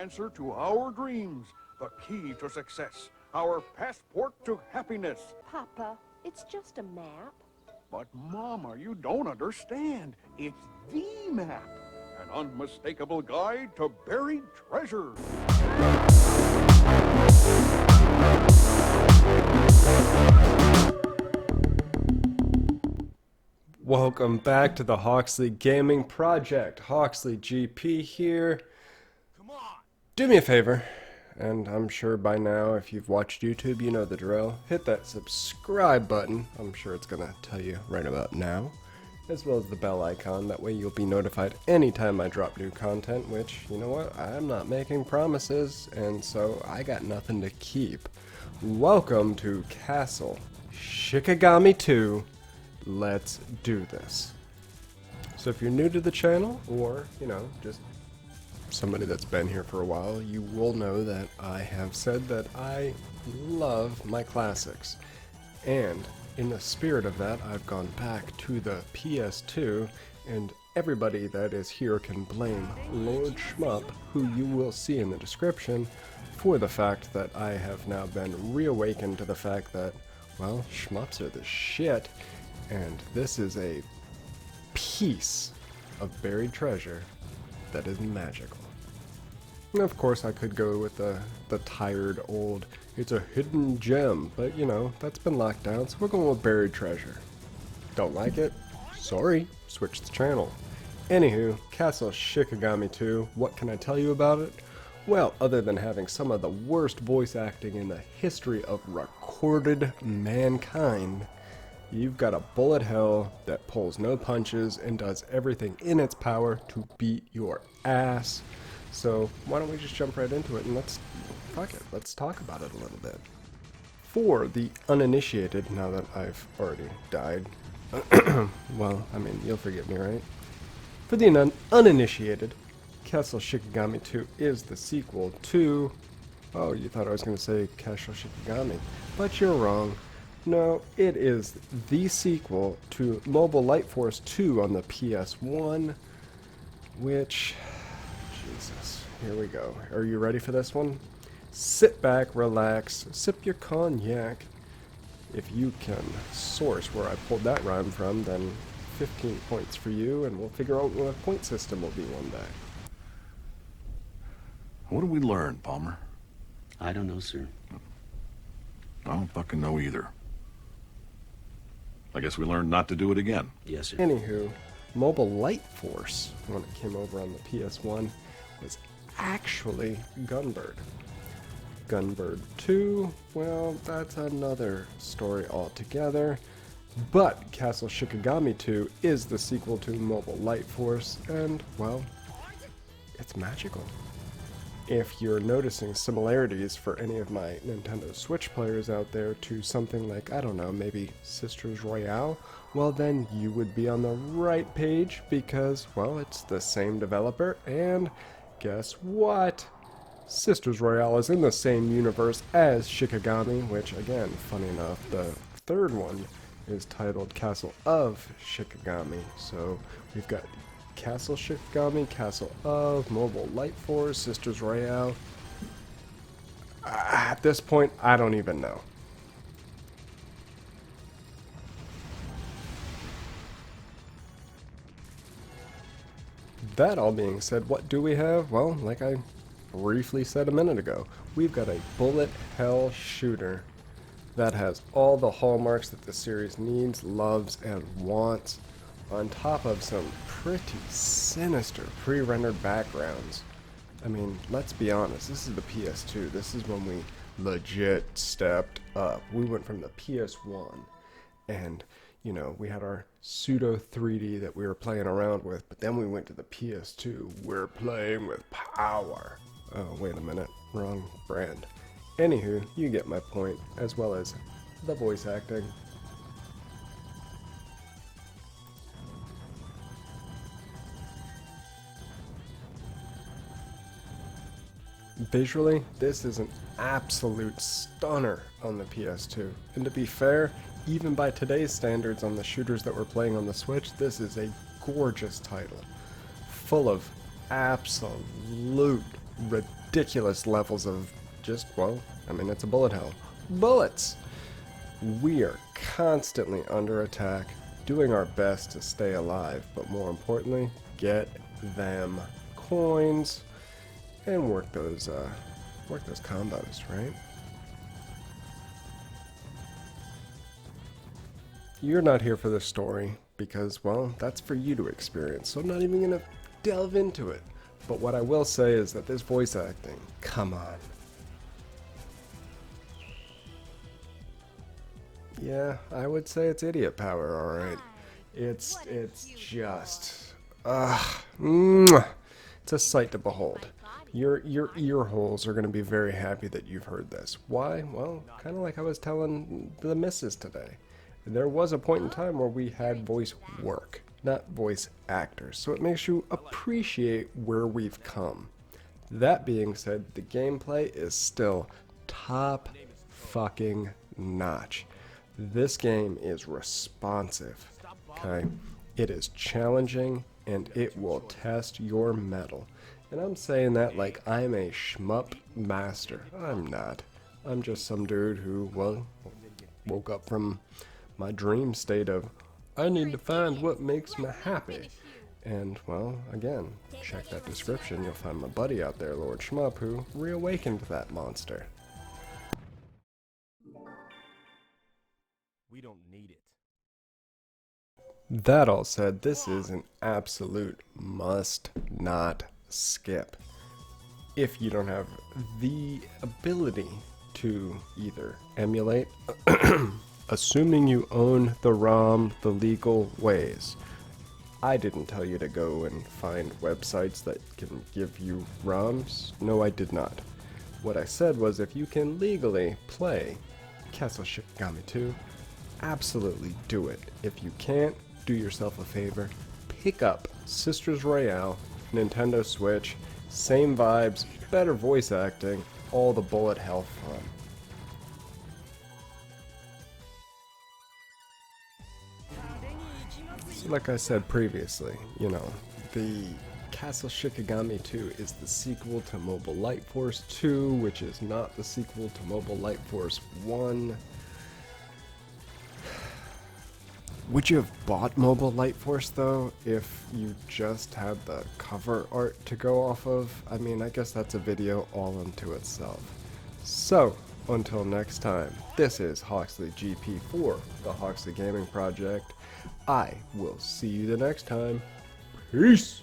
answer to our dreams, the key to success, our passport to happiness. Papa, it's just a map. But, Mama, you don't understand. It's the map, an unmistakable guide to buried treasure. Welcome back to the Hawksley Gaming Project. Hawksley GP here. Come on. Do me a favor, and I'm sure by now if you've watched YouTube you know the drill. Hit that subscribe button, I'm sure it's gonna tell you right about now, as well as the bell icon. That way you'll be notified anytime I drop new content, which, you know what, I'm not making promises, and so I got nothing to keep. Welcome to Castle Shikigami 2. Let's do this. So if you're new to the channel, or, you know, just somebody that's been here for a while, you will know that I have said that I love my classics. And in the spirit of that, I've gone back to the PS2, and everybody that is here can blame Lord Shmup, who you will see in the description, for the fact that I have now been reawakened to the fact that, well, shmups are the shit. And this is a piece of buried treasure that is magical. And of course I could go with the tired old, it's a hidden gem, but you know, that's been locked down, so we're going with buried treasure. Don't like it? Sorry, switch the channel. Anywho, Castle Shikigami 2, what can I tell you about it? Well, other than having some of the worst voice acting in the history of recorded mankind, you've got a bullet hell that pulls no punches and does everything in its power to beat your ass. So why don't we just jump right into it and let's talk about it a little bit. For the uninitiated, now that I've already died, well, I mean, you'll forgive me, right? For the uninitiated, Castle Shikigami 2 is the sequel to, oh, you thought I was going to say Castle Shikigami, but you're wrong. No, it is the sequel to Mobile Light Force 2 on the PS1, which, Jesus, here we go. Are you ready for this one? Sit back, relax, sip your cognac. If you can source where I pulled that rhyme from, then 15 points for you, and we'll figure out what a point system will be one day. What did we learn, Palmer? I don't know, sir. I don't fucking know either. I guess we learned not to do it again. Yes, sir. Anywho, Mobile Light Force, when it came over on the PS1, was actually Gunbird. Gunbird 2, well, that's another story altogether. But Castle Shikigami 2 is the sequel to Mobile Light Force, and, well, it's magical. If you're noticing similarities for any of my Nintendo Switch players out there to something like, I don't know, maybe Sisters Royale, well then you would be on the right page because, well, it's the same developer, and guess what? Sisters Royale is in the same universe as Shikigami, which, again, funny enough, the third one is titled Castle of Shikigami, so we've got Castle Shikigami, Castle of, Mobile Light Force, Sisters Royale. At this point, I don't even know. That all being said, what do we have? Well, like I briefly said a minute ago, we've got a bullet hell shooter that has all the hallmarks that the series needs, loves, and wants, on top of some pretty sinister pre-rendered backgrounds. I mean, let's be honest, this is the PS2. This is when we legit stepped up. We went from the PS1 and, you know, we had our pseudo 3D that we were playing around with, but then we went to the PS2. We're playing with power. Oh, wait a minute. Wrong brand. Anywho, you get my point, as well as the voice acting. Visually, this is an absolute stunner on the PS2. And to be fair, even by today's standards on the shooters that we're playing on the Switch, this is a gorgeous title. Full of absolute ridiculous levels of just, well, I mean, it's a bullet hell. Bullets! We are constantly under attack, doing our best to stay alive, but more importantly, get them coins and work those combos, right? You're not here for the story because, well, that's for you to experience, so I'm not even gonna delve into it. But what I will say is that this voice acting, come on. Yeah, I would say it's idiot power, alright. It's just, it's a sight to behold. Your ear holes are going to be very happy that you've heard this. Why? Well, kind of like I was telling the missus today. There was a point in time where we had voice work, not voice actors, so it makes you appreciate where we've come. That being said, the gameplay is still top fucking notch. This game is responsive, okay? It is challenging, and it will test your mettle. And I'm saying that like I'm a shmup master. I'm not. I'm just some dude who, well, woke up from my dream state of, I need to find what makes me happy. And, well, again, check that description. You'll find my buddy out there, Lord Shmup, who reawakened that monster. We don't need it. That all said, this is an absolute must not skip. If you don't have the ability to either emulate, assuming you own the ROM the legal ways. I didn't tell you to go and find websites that can give you ROMs. No, I did not. What I said was if you can legally play Castle Shikigami 2, absolutely do it. If you can't, do yourself a favor. Pick up Sisters Royale, Nintendo Switch, same vibes, better voice acting, all the bullet hell fun. So like I said previously, you know, the Castle Shikigami 2 is the sequel to Mobile Light Force 2, which is not the sequel to Mobile Light Force 1. Would you have bought Mobile Light Force though, if you just had the cover art to go off of? I mean, I guess that's a video all unto itself. So, until next time, this is Hawksley GP for the Hawksley Gaming Project. I will see you the next time. Peace!